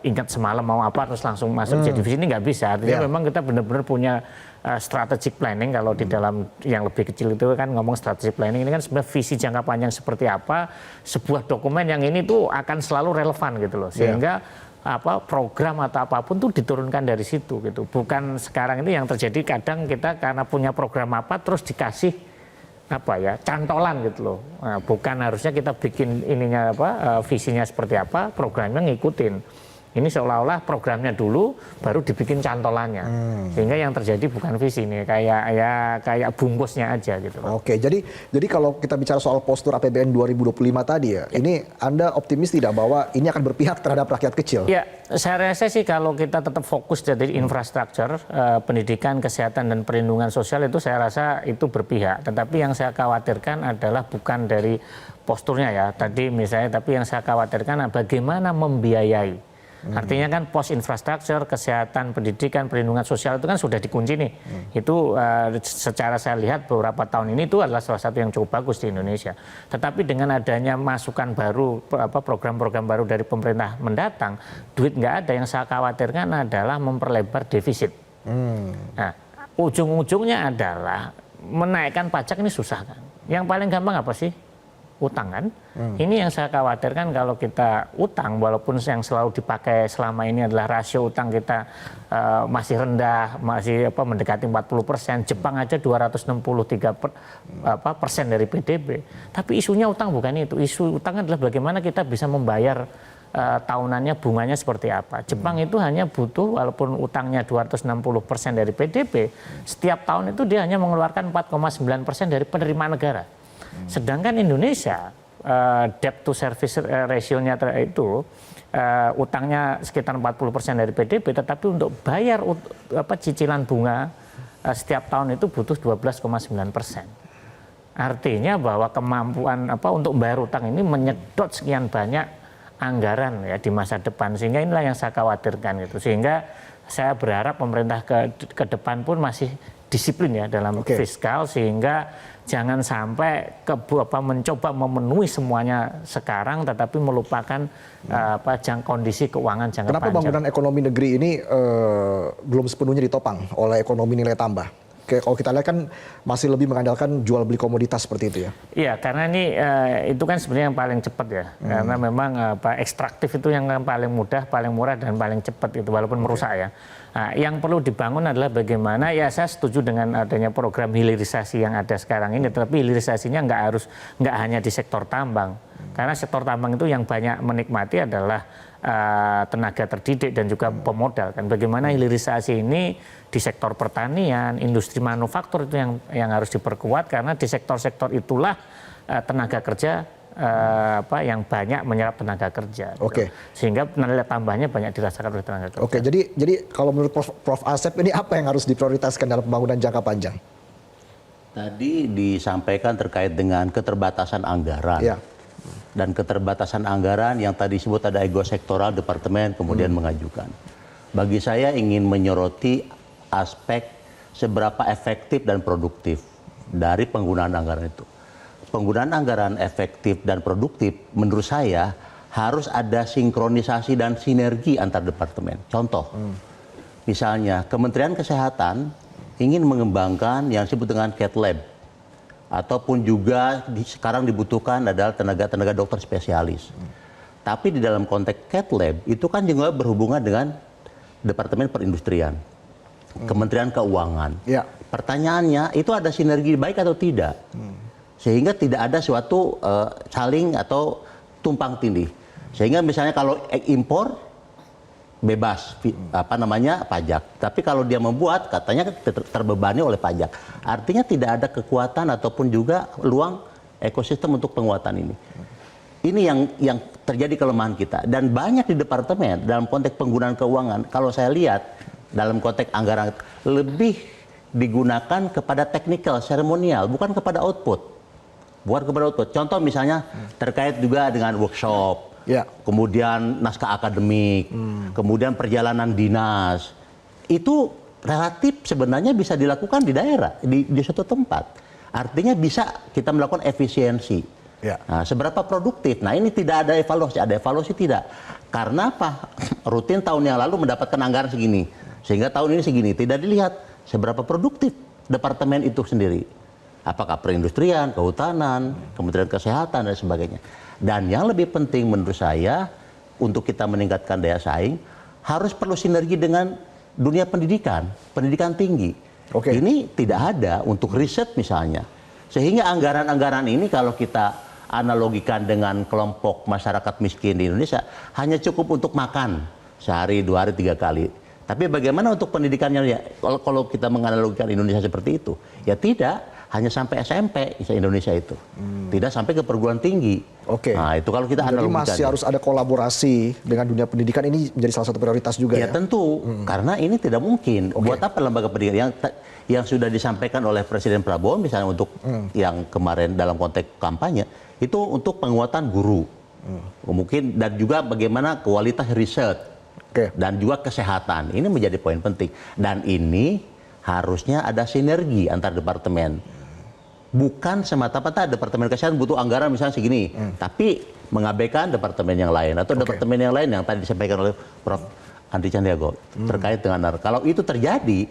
ingat semalam mau apa terus langsung masuk jadi visi, ini nggak bisa. Artinya memang kita benar-benar punya strategic planning. Kalau di dalam yang lebih kecil itu kan ngomong strategic planning, ini kan sebenarnya visi jangka panjang seperti apa, sebuah dokumen yang ini tuh akan selalu relevan gitu loh, sehingga program atau apapun tuh diturunkan dari situ gitu. Bukan sekarang ini yang terjadi kadang kita karena punya program apa terus dikasih cantolan gitu loh. Nah, bukan harusnya kita bikin ininya visinya seperti apa, programnya ngikutin. Ini seolah-olah programnya dulu baru dibikin cantolannya. Sehingga yang terjadi bukan visi ini, kayak bungkusnya aja gitu. Oke, jadi kalau kita bicara soal postur APBN 2025 tadi ya, ini Anda optimis tidak bahwa ini akan berpihak terhadap rakyat kecil? Ya, saya rasa sih kalau kita tetap fokus dari infrastruktur, pendidikan, kesehatan, dan perlindungan sosial itu saya rasa itu berpihak. Tetapi yang saya khawatirkan adalah bukan dari posturnya ya, tadi misalnya, tapi yang saya khawatirkan bagaimana membiayai. Artinya kan pos infrastruktur, kesehatan, pendidikan, perlindungan sosial itu kan sudah dikunci nih. Itu secara saya lihat beberapa tahun ini itu adalah salah satu yang cukup bagus di Indonesia. Tetapi dengan adanya masukan baru, program-program baru dari pemerintah mendatang, duit nggak ada. Yang saya khawatirkan adalah memperlebar defisit. Nah, ujung-ujungnya adalah menaikkan pajak ini susah kan. Yang paling gampang apa sih? Utang kan. Ini yang saya khawatirkan kalau kita utang, walaupun yang selalu dipakai selama ini adalah rasio utang kita masih rendah, masih mendekati 40%. Jepang aja 263% dari PDB. Tapi isunya utang bukan itu. Isu utang adalah bagaimana kita bisa membayar tahunannya bunganya seperti apa. Jepang itu hanya butuh, walaupun utangnya 260% dari PDB, setiap tahun itu dia hanya mengeluarkan 4,9% dari penerimaan negara. Sedangkan Indonesia debt to service ratio-nya itu utangnya sekitar 40% dari PDB, tetapi untuk bayar cicilan bunga setiap tahun itu butuh 12,9%. Artinya bahwa kemampuan untuk bayar utang ini menyedot sekian banyak anggaran ya di masa depan, sehingga inilah yang saya khawatirkan gitu. Sehingga saya berharap pemerintah ke depan pun masih disiplin ya dalam fiskal, sehingga jangan sampai mencoba memenuhi semuanya sekarang tetapi melupakan kondisi keuangan jangka panjang. Kenapa bangunan ekonomi negeri ini belum sepenuhnya ditopang oleh ekonomi nilai tambah? Kalau kita lihat kan masih lebih mengandalkan jual beli komoditas seperti itu ya. Iya, karena ini itu kan sebenarnya yang paling cepat ya. Karena memang ekstraktif itu yang paling mudah, paling murah dan paling cepat itu walaupun merusak ya. Nah, yang perlu dibangun adalah bagaimana, ya saya setuju dengan adanya program hilirisasi yang ada sekarang ini, tetapi hilirisasinya nggak hanya di sektor tambang. Karena sektor tambang itu yang banyak menikmati adalah tenaga terdidik dan juga pemodal kan. Bagaimana hilirisasi ini di sektor pertanian, industri manufaktur itu yang harus diperkuat, karena di sektor-sektor itulah tenaga kerja yang banyak menyerap tenaga kerja. Oke. Sehingga nilai tambahnya banyak dirasakan oleh tenaga kerja. Oke, jadi kalau menurut Prof. Asep ini apa yang harus diprioritaskan dalam pembangunan jangka panjang? Tadi disampaikan terkait dengan keterbatasan anggaran. Ya. Dan keterbatasan anggaran yang tadi disebut ada ego sektoral departemen kemudian mengajukan. Bagi saya ingin menyoroti aspek seberapa efektif dan produktif dari penggunaan anggaran itu. Penggunaan anggaran efektif dan produktif menurut saya harus ada sinkronisasi dan sinergi antar departemen. Contoh, misalnya Kementerian Kesehatan ingin mengembangkan yang disebut dengan cath lab, ataupun juga sekarang dibutuhkan adalah tenaga dokter spesialis. Tapi di dalam konteks cath lab itu kan juga berhubungan dengan Departemen Perindustrian, Kementerian Keuangan. Ya. Pertanyaannya, itu ada sinergi baik atau tidak? Sehingga tidak ada suatu saling atau tumpang tindih. Sehingga misalnya kalau impor bebas pajak, tapi kalau dia membuat katanya terbebani oleh pajak. Artinya tidak ada kekuatan ataupun juga ruang ekosistem untuk penguatan ini. Ini yang terjadi kelemahan kita, dan banyak di departemen dalam konteks penggunaan keuangan. Kalau saya lihat dalam konteks anggaran lebih digunakan kepada teknikal, seremonial, bukan kepada output. Contoh misalnya terkait juga dengan workshop, kemudian naskah akademik, kemudian perjalanan dinas. Itu relatif sebenarnya bisa dilakukan di daerah, di suatu tempat. Artinya bisa kita melakukan efisiensi. Nah, seberapa produktif? Nah, ini tidak ada evaluasi tidak. Karena apa? Rutin tahun yang lalu mendapatkan anggaran segini, sehingga tahun ini segini. Tidak dilihat seberapa produktif departemen itu sendiri. Apakah perindustrian, kehutanan, Kementerian Kesehatan, dan sebagainya. Dan yang lebih penting menurut saya, untuk kita meningkatkan daya saing, harus perlu sinergi dengan dunia pendidikan tinggi. Ini tidak ada untuk riset misalnya. Sehingga anggaran-anggaran ini kalau kita analogikan dengan kelompok masyarakat miskin di Indonesia, hanya cukup untuk makan sehari, 2 hari, 3 kali. Tapi bagaimana untuk pendidikannya? Ya, kalau kita menganalogikan Indonesia seperti itu, ya tidak hanya sampai SMP Indonesia itu, tidak sampai ke perguruan tinggi. Nah, itu kalau kita analogikan. Jadi masih harus ada kolaborasi dengan dunia pendidikan, ini menjadi salah satu prioritas juga ya? Ya tentu, karena ini tidak mungkin. Buat apa lembaga pendidikan yang sudah disampaikan oleh Presiden Prabowo misalnya untuk yang kemarin dalam konteks kampanye, itu untuk penguatan guru. Mungkin dan juga bagaimana kualitas riset. Dan juga kesehatan. Ini menjadi poin penting. Dan ini harusnya ada sinergi antar departemen. Bukan semata-mata departemen kesehatan butuh anggaran misalnya segini, tapi mengabaikan departemen yang lain atau departemen yang lain yang tadi disampaikan oleh Prof. Andri Candiago terkait dengan kalau itu terjadi,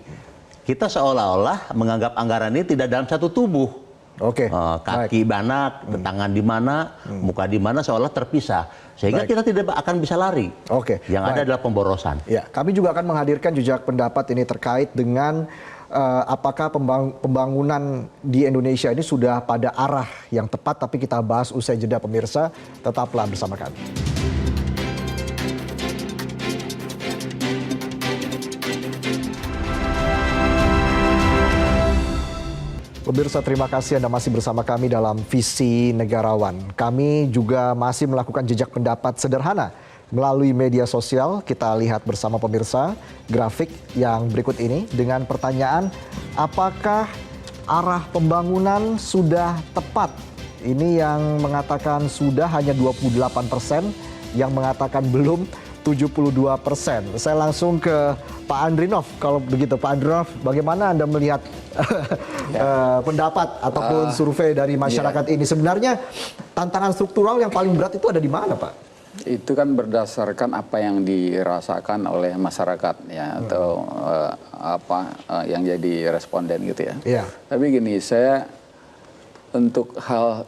kita seolah-olah menganggap anggaran ini tidak dalam satu tubuh. Kaki mana, tangan di mana, muka di mana, seolah terpisah. Sehingga kita tidak akan bisa lari. Yang ada adalah pemborosan. Ya, kami juga akan menghadirkan jejak pendapat ini terkait dengan apakah pembangunan di Indonesia ini sudah pada arah yang tepat, tapi kita bahas usai jeda pemirsa. Tetaplah bersama kami. Pemirsa, terima kasih Anda masih bersama kami dalam Visi Negarawan. Kami juga masih melakukan jejak pendapat sederhana melalui media sosial. Kita lihat bersama pemirsa grafik yang berikut ini dengan pertanyaan, apakah arah pembangunan sudah tepat? Ini yang mengatakan sudah hanya 28%, yang mengatakan belum 72%. Saya langsung ke Pak Andrinov. Kalau begitu Pak Andrinov, bagaimana Anda melihat pendapat ataupun survei dari masyarakat ini? Sebenarnya tantangan struktural yang paling berat itu ada di mana, Pak? Itu kan berdasarkan apa yang dirasakan oleh masyarakat ya, atau yang jadi responden gitu ya. Tapi gini, saya untuk hal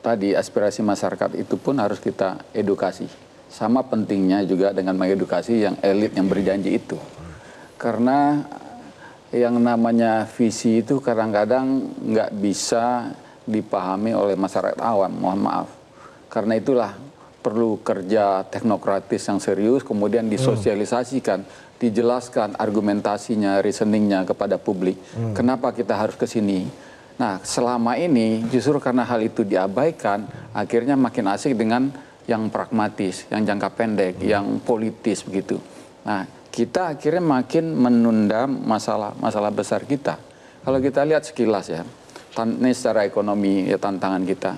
tadi aspirasi masyarakat itu pun harus kita edukasi. Sama pentingnya juga dengan mengedukasi yang elit yang berjanji itu. Karena yang namanya visi itu kadang-kadang nggak bisa dipahami oleh masyarakat awam, mohon maaf. Karena itulah perlu kerja teknokratis yang serius, kemudian disosialisasikan, dijelaskan argumentasinya, reasoningnya kepada publik. Kenapa kita harus ke sini? Nah, selama ini justru karena hal itu diabaikan, akhirnya makin asik dengan yang pragmatis, yang jangka pendek, yang politis begitu. Nah, kita akhirnya makin menunda masalah besar kita. Kalau kita lihat sekilas ya, ini secara ekonomi ya tantangan kita.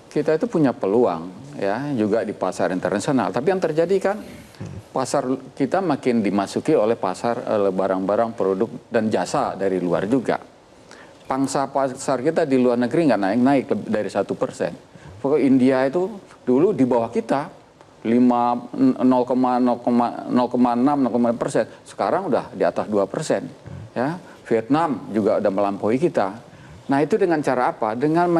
Kita itu punya peluang ya juga di pasar internasional. Tapi yang terjadi kan pasar kita makin dimasuki oleh pasar barang-barang, produk dan jasa dari luar juga. Pangsa pasar kita di luar negeri nggak naik lebih dari 1%. Pokoknya India itu dulu di bawah kita 0,6%, sekarang udah di atas 2%. Ya, Vietnam juga udah melampaui kita. Nah itu dengan cara apa? Dengan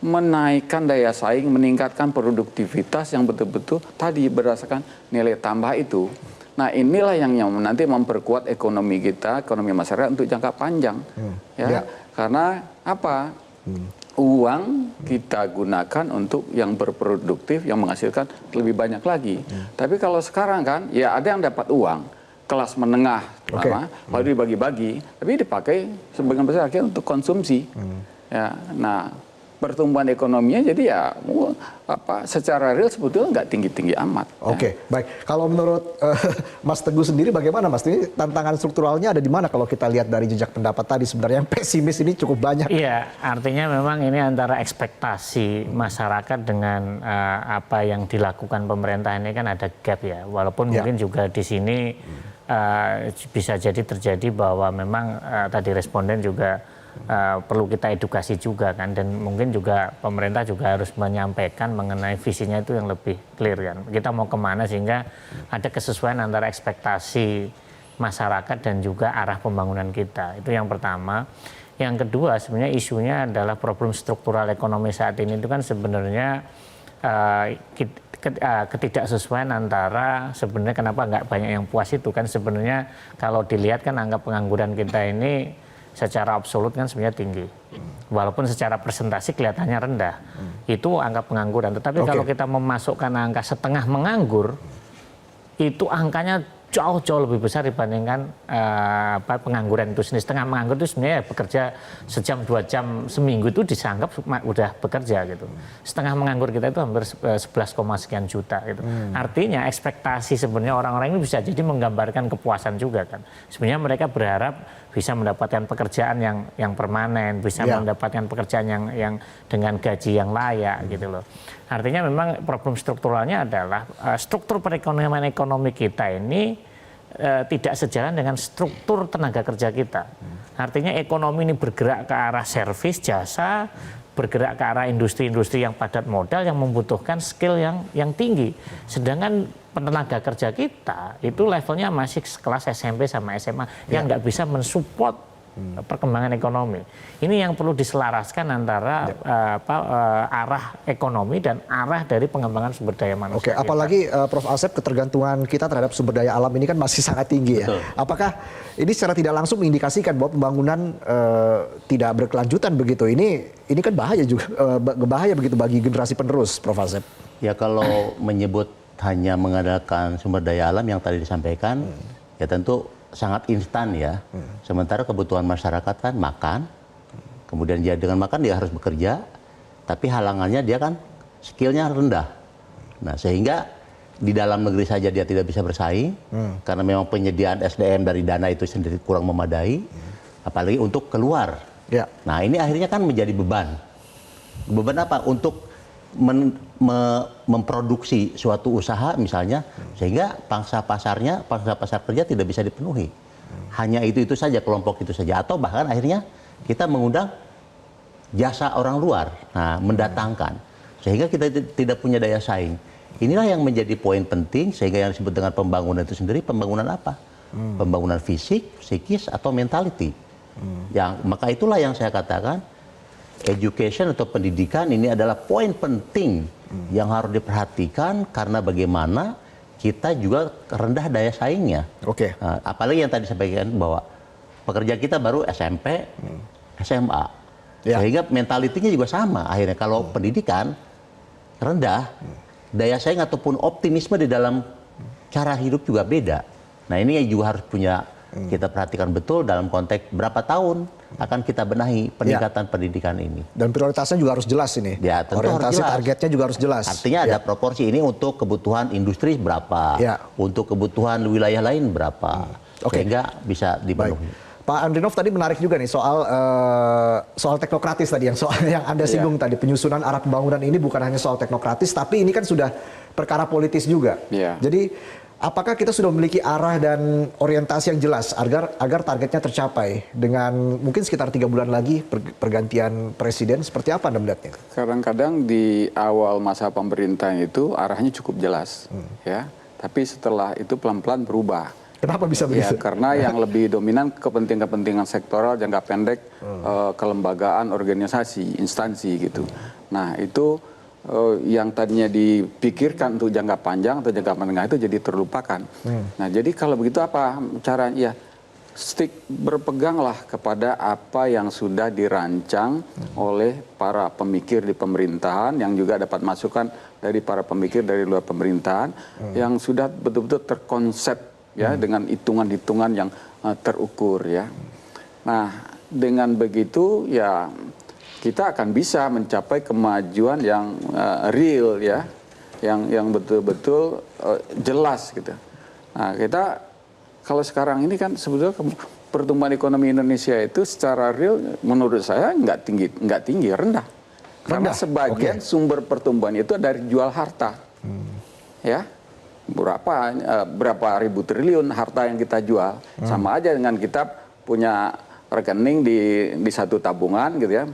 menaikkan daya saing, meningkatkan produktivitas yang betul-betul tadi berdasarkan nilai tambah itu. Nah inilah yang nanti memperkuat ekonomi kita, ekonomi masyarakat untuk jangka panjang. Karena apa? Uang kita gunakan untuk yang berproduktif, yang menghasilkan lebih banyak lagi. Tapi kalau sekarang kan, ya ada yang dapat uang, kelas menengah, lalu dibagi-bagi, tapi dipakai sebagian besar akhirnya untuk konsumsi. Ya, nah pertumbuhan ekonominya jadi ya secara real sebetulnya nggak tinggi-tinggi amat. Oke, baik. Kalau menurut Mas Teguh sendiri bagaimana Mas? Ini tantangan strukturalnya ada di mana kalau kita lihat dari jejak pendapat tadi sebenarnya yang pesimis ini cukup banyak. Iya, artinya memang ini antara ekspektasi masyarakat dengan apa yang dilakukan pemerintah ini kan ada gap ya. Walaupun mungkin juga di sini bisa jadi terjadi bahwa memang tadi responden juga perlu kita edukasi juga kan, dan mungkin juga pemerintah juga harus menyampaikan mengenai visinya itu yang lebih clear kan. Kita mau kemana sehingga ada kesesuaian antara ekspektasi masyarakat dan juga arah pembangunan kita. Itu yang pertama. Yang kedua sebenarnya isunya adalah problem struktural ekonomi saat ini itu kan sebenarnya ketidaksesuaian antara sebenarnya kenapa nggak banyak yang puas itu kan sebenarnya kalau dilihat kan angka pengangguran kita ini secara absolut kan sebenarnya tinggi. Walaupun secara presentasi kelihatannya rendah. Itu angka pengangguran. Tetapi kalau kita memasukkan angka setengah menganggur, itu angkanya jauh-jauh lebih besar dibandingkan pengangguran itu sendiri. Setengah menganggur itu sebenarnya bekerja sejam 2 jam seminggu itu dianggap udah bekerja gitu. Setengah menganggur kita itu hampir 11, sekian juta gitu. Artinya ekspektasi sebenarnya orang-orang ini bisa jadi menggambarkan kepuasan juga kan. Sebenarnya mereka berharap bisa mendapatkan pekerjaan yang permanen, bisa mendapatkan pekerjaan yang dengan gaji yang layak gitu loh. Artinya memang problem strukturalnya adalah struktur perekonomian ekonomi kita ini tidak sejalan dengan struktur tenaga kerja kita. Artinya ekonomi ini bergerak ke arah servis, jasa, bergerak ke arah industri-industri yang padat modal yang membutuhkan skill yang tinggi. Sedangkan tenaga kerja kita itu levelnya masih kelas SMP sama SMA yang nggak bisa mensupport perkembangan ekonomi. Ini yang perlu diselaraskan antara arah ekonomi dan arah dari pengembangan sumber daya manusia. Oke, apalagi Prof. Asep, ketergantungan kita terhadap sumber daya alam ini kan masih sangat tinggi ya. Betul. Apakah ini secara tidak langsung mengindikasikan bahwa pembangunan tidak berkelanjutan begitu? Ini kan bahaya juga, bahaya begitu bagi generasi penerus, Prof. Asep. Ya kalau menyebut hanya mengandalkan sumber daya alam yang tadi disampaikan, ya tentu sangat instan ya. Sementara kebutuhan masyarakat kan makan, kemudian dia dengan makan dia harus bekerja, tapi halangannya dia kan skillnya rendah. Nah sehingga di dalam negeri saja dia tidak bisa bersaing, karena memang penyediaan SDM dari dana itu sendiri kurang memadai, apalagi untuk keluar. Ya. Nah ini akhirnya kan menjadi beban. Beban apa? Untuk memproduksi suatu usaha misalnya, sehingga pangsa pasar kerja tidak bisa dipenuhi. Hanya itu saja, kelompok itu saja, atau bahkan akhirnya kita mengundang jasa orang luar, mendatangkan, sehingga kita tidak punya daya saing. Inilah yang menjadi poin penting, sehingga yang disebut dengan pembangunan itu sendiri, pembangunan apa? Pembangunan fisik, psikis, atau mentality. Maka itulah yang saya katakan, education atau pendidikan ini adalah poin penting yang harus diperhatikan, karena bagaimana kita juga rendah daya saingnya. Oke. Apalagi yang tadi sampaikan bahwa pekerja kita baru SMP, SMA, sehingga mentalitinya juga sama. Akhirnya kalau pendidikan rendah, daya saing ataupun optimisme di dalam cara hidup juga beda. Nah ini juga harus kita perhatikan betul dalam konteks berapa tahun akan kita benahi peningkatan pendidikan ini. Dan prioritasnya juga harus jelas ini. Ya, tentu orientasi harus jelas. targetnya juga harus jelas. Artinya ada proporsi ini untuk kebutuhan industri berapa, untuk kebutuhan wilayah lain berapa, sehingga bisa dipenuhi. Baik. Pak Andrinov tadi menarik juga nih soal teknokratis tadi yang Anda singgung tadi, penyusunan arah pembangunan ini bukan hanya soal teknokratis, tapi ini kan sudah perkara politis juga. Jadi apakah kita sudah memiliki arah dan orientasi yang jelas agar targetnya tercapai dengan mungkin sekitar 3 bulan lagi pergantian presiden? Seperti apa Anda melihatnya? Kadang-kadang di awal masa pemerintahan itu arahnya cukup jelas, ya. Tapi setelah itu pelan-pelan berubah. Kenapa bisa begitu? Ya, karena yang lebih dominan kepentingan sektoral jangka pendek, kelembagaan, organisasi, instansi gitu. Nah itu yang tadinya dipikirkan untuk jangka panjang atau jangka menengah itu jadi terlupakan. Nah jadi kalau begitu apa caranya? Ya berpeganglah kepada apa yang sudah dirancang oleh para pemikir di pemerintahan, yang juga dapat masukan dari para pemikir dari luar pemerintahan, yang sudah betul-betul terkonsep ya dengan hitungan-hitungan yang terukur ya. Nah dengan begitu ya kita akan bisa mencapai kemajuan yang real ya, yang betul-betul jelas gitu. Nah kita kalau sekarang ini kan sebetulnya pertumbuhan ekonomi Indonesia itu secara real menurut saya nggak tinggi, rendah. Karena sebagian sumber pertumbuhan itu dari jual harta, ya berapa ribu triliun harta yang kita jual, sama aja dengan kita punya rekening di satu tabungan gitu ya.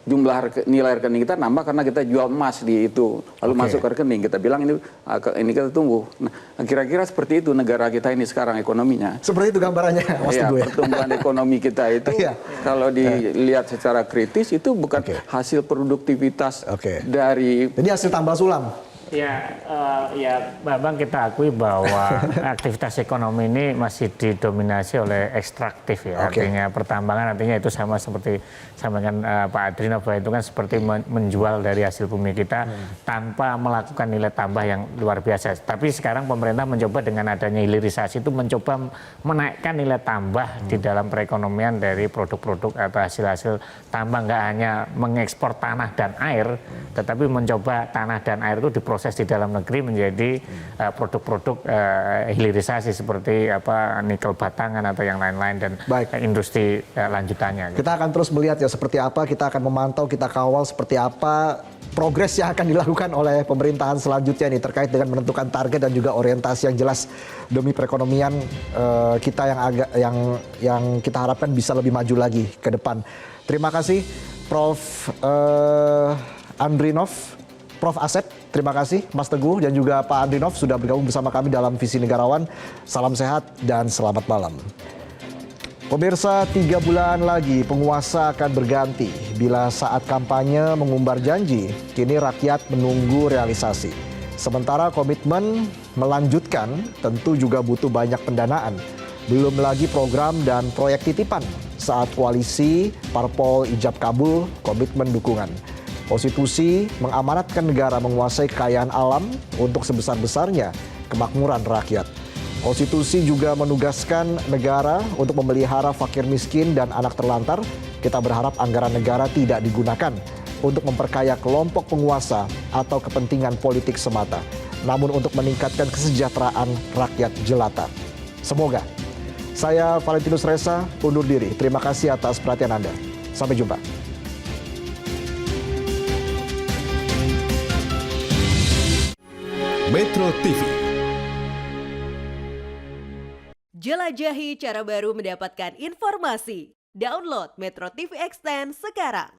Jumlah nilai rekening kita nambah karena kita jual emas di itu, lalu masuk ke rekening, kita bilang ini kita tumbuh. Nah, kira-kira seperti itu negara kita ini sekarang ekonominya. Seperti itu gambarannya, Mas Teguh. Pertumbuhan ekonomi kita itu kalau dilihat secara kritis itu bukan hasil produktivitas dari. Jadi hasil tambal sulam. Ya, Bang, kita akui bahwa aktivitas ekonomi ini masih didominasi oleh ekstraktif ya. Artinya pertambangan, artinya itu sama seperti sampaikan Pak Adrino, bahwa itu kan seperti menjual dari hasil bumi kita tanpa melakukan nilai tambah yang luar biasa. Tapi sekarang pemerintah mencoba dengan adanya hilirisasi itu mencoba menaikkan nilai tambah di dalam perekonomian dari produk-produk atau hasil-hasil tambah, nggak hanya mengekspor tanah dan air, tetapi mencoba tanah dan air itu diproses di dalam negeri menjadi produk-produk hilirisasi seperti nikel batangan atau yang lain-lain dan industri lanjutannya. Kita akan terus melihat ya seperti apa, kita akan memantau, kita kawal seperti apa progres yang akan dilakukan oleh pemerintahan selanjutnya nih terkait dengan menentukan target dan juga orientasi yang jelas demi perekonomian kita yang kita harapkan bisa lebih maju lagi ke depan. Terima kasih Prof. Andrinov, Prof. Asep, terima kasih Mas Teguh dan juga Pak Andrinov sudah bergabung bersama kami dalam Visi Negarawan. Salam sehat dan selamat malam. Pemirsa, 3 bulan lagi penguasa akan berganti. Bila saat kampanye mengumbar janji, kini rakyat menunggu realisasi. Sementara komitmen melanjutkan tentu juga butuh banyak pendanaan. Belum lagi program dan proyek titipan saat koalisi parpol ijab kabul komitmen dukungan. Konstitusi mengamanatkan negara menguasai kekayaan alam untuk sebesar-besarnya kemakmuran rakyat. Konstitusi juga menugaskan negara untuk memelihara fakir miskin dan anak terlantar. Kita berharap anggaran negara tidak digunakan untuk memperkaya kelompok penguasa atau kepentingan politik semata, namun untuk meningkatkan kesejahteraan rakyat jelata. Semoga. Saya Valentinus Reza undur diri. Terima kasih atas perhatian Anda. Sampai jumpa. Metro TV. Jelajahi cara baru mendapatkan informasi. Download Metro TV Extend sekarang.